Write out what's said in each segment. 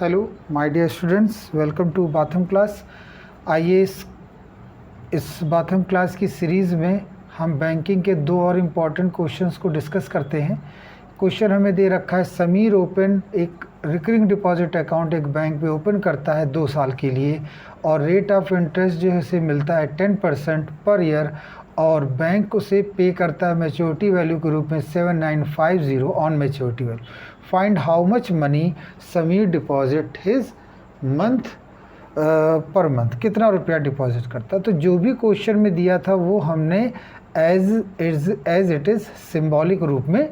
Hello my dear students, welcome to Batham class. आइए इस Batham class की सीरीज़ में हम बैंकिंग के दो और इम्पॉर्टेंट क्वेश्चंस को डिस्कस करते हैं। क्वेश्चन हमें दे रखा है, समीर ओपन एक रिकरिंग डिपॉजिट अकाउंट एक बैंक में ओपन करता है 2 साल के लिए और रेट ऑफ इंटरेस्ट जो है उसे मिलता है 10% पर ईयर और बैंक उसे पे करता है मैच्योरिटी वैल्यू के रूप में 7950 on maturity value. Find how much money Sameer deposit his month per month, कितना रुपया डिपॉजिट करता है। तो जो भी क्वेश्चन में दिया था वो हमने एज इट इज़ सिंबॉलिक रूप में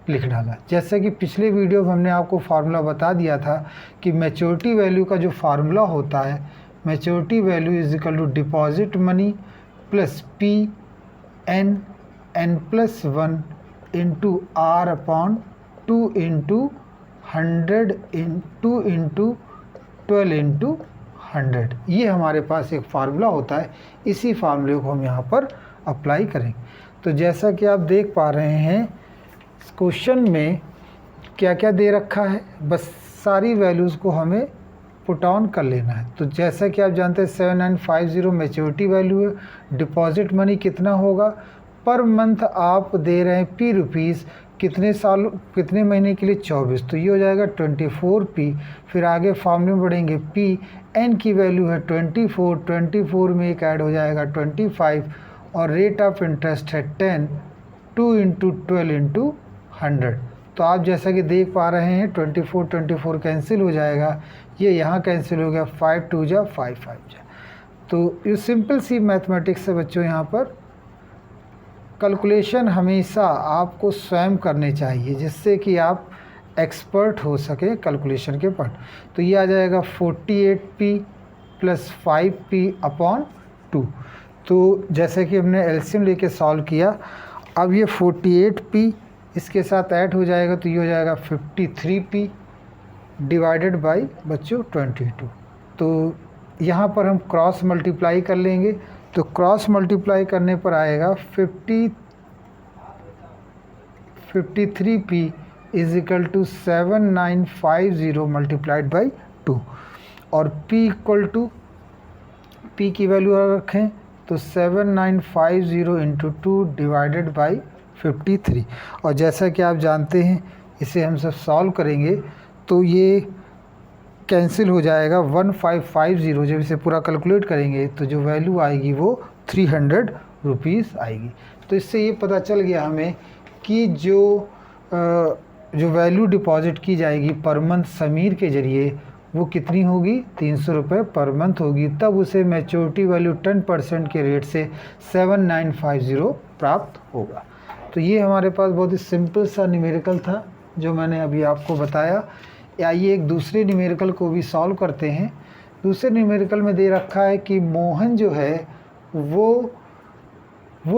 लिख डाला। जैसे कि पिछले वीडियो में हमने आपको फार्मूला बता दिया था कि मैच्योरिटी वैल्यू का जो फार्मूला होता है, maturity value is equal to deposit money plus P N plus 1 into R upon 2 into 100 2 into 12 into 100। ये हमारे पास एक फार्मूला होता है, इसी फार्मूले को हम यहाँ पर अप्लाई करेंगे। तो जैसा कि आप देख पा रहे हैं क्वेश्चन में क्या क्या दे रखा है, बस सारी वैल्यूज़ को हमें पुट ऑन कर लेना है। तो जैसा कि आप जानते हैं 7950 मैच्योरिटी वैल्यू है, डिपॉजिट मनी कितना होगा, पर मंथ आप दे रहे हैं पी रुपीज़, कितने महीने के लिए 24, तो ये हो जाएगा 24p। फिर आगे फॉर्मूले में बढ़ेंगे, पी एन की वैल्यू है 24 में एक ऐड हो जाएगा 25 और रेट ऑफ इंटरेस्ट है 10, 2 इंटू 12 इंटू 100। तो आप जैसा कि देख पा रहे हैं 24 कैंसिल हो जाएगा, ये यहाँ कैंसिल हो गया, 5 2 जा 5 5 जा। तो ये सिंपल सी मैथमेटिक्स है बच्चों। यहाँ पर कैलकुलेशन हमेशा आपको स्वयं करने चाहिए जिससे कि आप एक्सपर्ट हो सके कैलकुलेशन के पर। तो ये आ जाएगा 48p प्लस 5p अपॉन 2। तो जैसे कि हमने एलसीएम लेके सॉल्व किया, अब ये 48p इसके साथ ऐड हो जाएगा तो ये हो जाएगा 53p डिवाइडेड बाई बच्चों 22। तो यहाँ पर हम क्रॉस मल्टीप्लाई कर लेंगे, तो क्रॉस मल्टीप्लाई करने पर आएगा 53p is equal to 7950 multiplied by 2 और p इक्वल टू p की वैल्यू रखें तो 7950 इंटू 2 डिवाइडेड बाई 53। और जैसा कि आप जानते हैं इसे हम सब सॉल्व करेंगे तो ये कैंसिल हो जाएगा, 1550 जब इसे पूरा कैलकुलेट करेंगे तो जो वैल्यू आएगी वो 300 रुपीज़ आएगी। तो इससे ये पता चल गया हमें कि जो वैल्यू डिपॉजिट की जाएगी पर मंथ समीर के ज़रिए वो कितनी होगी, 300 रुपये पर मंथ होगी। तब उसे मैच्योरिटी वैल्यू 10% के रेट से 7950 प्राप्त होगा। तो ये हमारे पास बहुत ही सिंपल सा न्यूमेरिकल था जो मैंने अभी आपको बताया। आइए एक दूसरे न्यूमेरिकल को भी सॉल्व करते हैं। दूसरे न्यूमेरिकल में दे रखा है कि मोहन जो है वो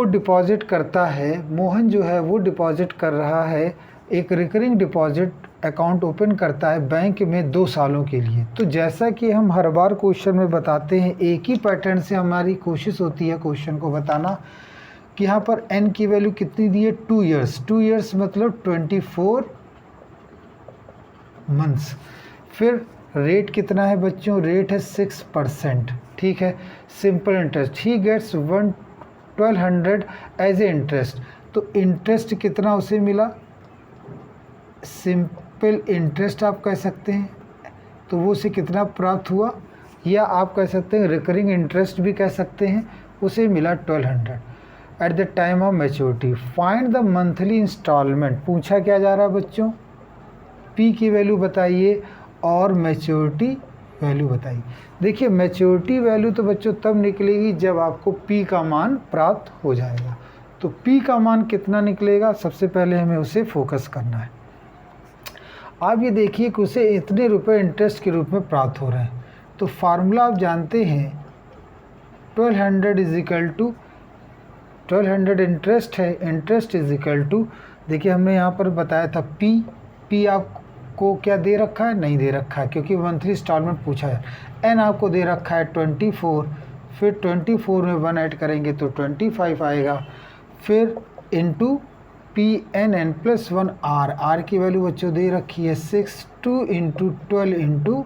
डिपॉजिट करता है, मोहन जो है वो डिपॉजिट कर रहा है, एक रिकरिंग डिपॉजिट अकाउंट ओपन करता है बैंक में 2 सालों के लिए। तो जैसा कि हम हर बार क्वेश्चन में बताते हैं, एक ही पैटर्न से हमारी कोशिश होती है क्वेश्चन को बताना कि यहाँ पर n की वैल्यू कितनी दी है, 2 ईयर्स। 2 ईयर्स मतलब 24 मंथ्स। फिर रेट कितना है बच्चों, रेट है 6%, ठीक है, simple interest. He gets 1200 as a interest. तो इंटरेस्ट कितना उसे मिला, सिंपल इंटरेस्ट आप कह सकते हैं, तो वो उसे कितना प्राप्त हुआ, या आप कह सकते हैं रिकरिंग इंटरेस्ट भी कह सकते हैं, उसे मिला 1200 at the time of maturity. Find the monthly instalment, पूछा क्या जा रहा है बच्चों, पी की वैल्यू बताइए और मैच्योरिटी वैल्यू बताइए। देखिए मैच्योरिटी वैल्यू तो बच्चों तब निकलेगी जब आपको पी का मान प्राप्त हो जाएगा। तो पी का मान कितना निकलेगा, सबसे पहले हमें उसे फोकस करना है। आप ये देखिए कि उसे इतने रुपए इंटरेस्ट के रूप में प्राप्त हो रहे हैं। तो फार्मूला आप जानते हैं 1200 इज इक्वल टू 1200 इंटरेस्ट है, इंटरेस्ट इज इक्वल टू, देखिए हमने यहाँ पर बताया था पी आपको क्या दे रखा है, नहीं दे रखा है क्योंकि मंथली इंस्टॉलमेंट पूछा है। एन आपको दे रखा है 24, फिर 24 में 1 ऐड करेंगे तो 25 आएगा, फिर इंटू PN+1 R की वैल्यू बच्चों दे रखी है 6, 2 इंटू 12 इंटू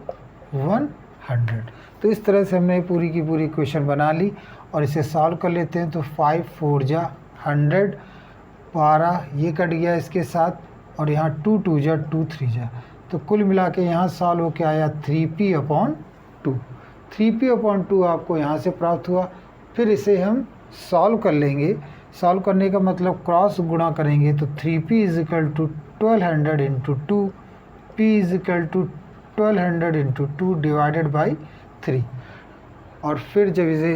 100। तो इस तरह से हमने पूरी की पूरी क्वेश्चन बना ली और इसे सॉल्व कर लेते हैं। तो 5 4 जा 100, 12 ये कट गया इसके साथ और यहाँ 2 2 जा 2 3 जा, तो कुल मिला के यहाँ सॉल्व होके आया 3p/2। 3p/2 आपको यहाँ से प्राप्त हुआ। फिर इसे हम सॉल्व कर लेंगे। सॉल्व करने का मतलब क्रॉस गुणा करेंगे, तो 3p = 1200 into 2, p = 1200 into 2 divided by 3। और फिर जब इसे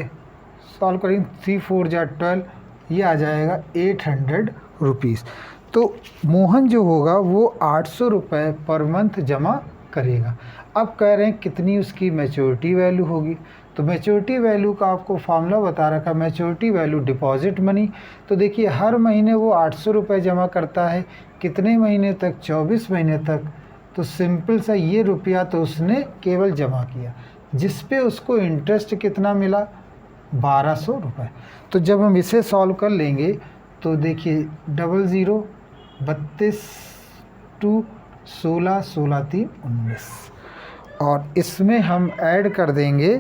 सॉल्व करेंगे 3 4 जा 12, ये आ जाएगा 800 रुपीज़। तो मोहन जो होगा वो 800 रुपये पर मंथ जमा करेगा। अब कह रहे हैं कितनी उसकी मैच्योरिटी वैल्यू होगी। तो मैच्योरिटी वैल्यू का आपको फार्मूला बता रखा, मैच्योरिटी वैल्यू डिपॉजिट मनी। तो देखिए हर महीने वो 800 रुपये जमा करता है, कितने महीने तक? 24 महीने तक। तो सिंपल सा ये रुपया तो उसने केवल जमा किया, जिस पे उसको इंटरेस्ट कितना मिला? 1200 रुपये। तो जब हम इसे सॉल्व कर लेंगे तो देखिए 00 32 2 16 16 3 19 और इसमें हम ऐड कर देंगे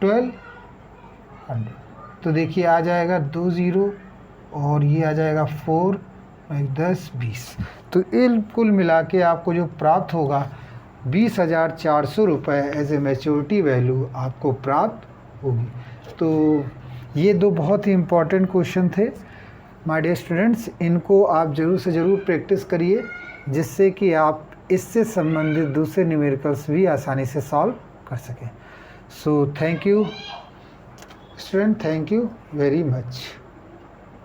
1200। तो देखिए आ जाएगा 2 0 और ये आ जाएगा 4 10 20। तो ये कुल मिला के आपको जो प्राप्त होगा 20,400 रुपये एज ए मैच्योरिटी वैल्यू आपको प्राप्त होगी। तो ये दो बहुत ही इम्पॉर्टेंट क्वेश्चन थे माय डियर स्टूडेंट्स। इनको आप ज़रूर से ज़रूर प्रैक्टिस करिए, जिससे कि आप इससे संबंधित दूसरे न्यूमेरिकल्स भी आसानी से सॉल्व कर सकें। So thank you student, thank you very much.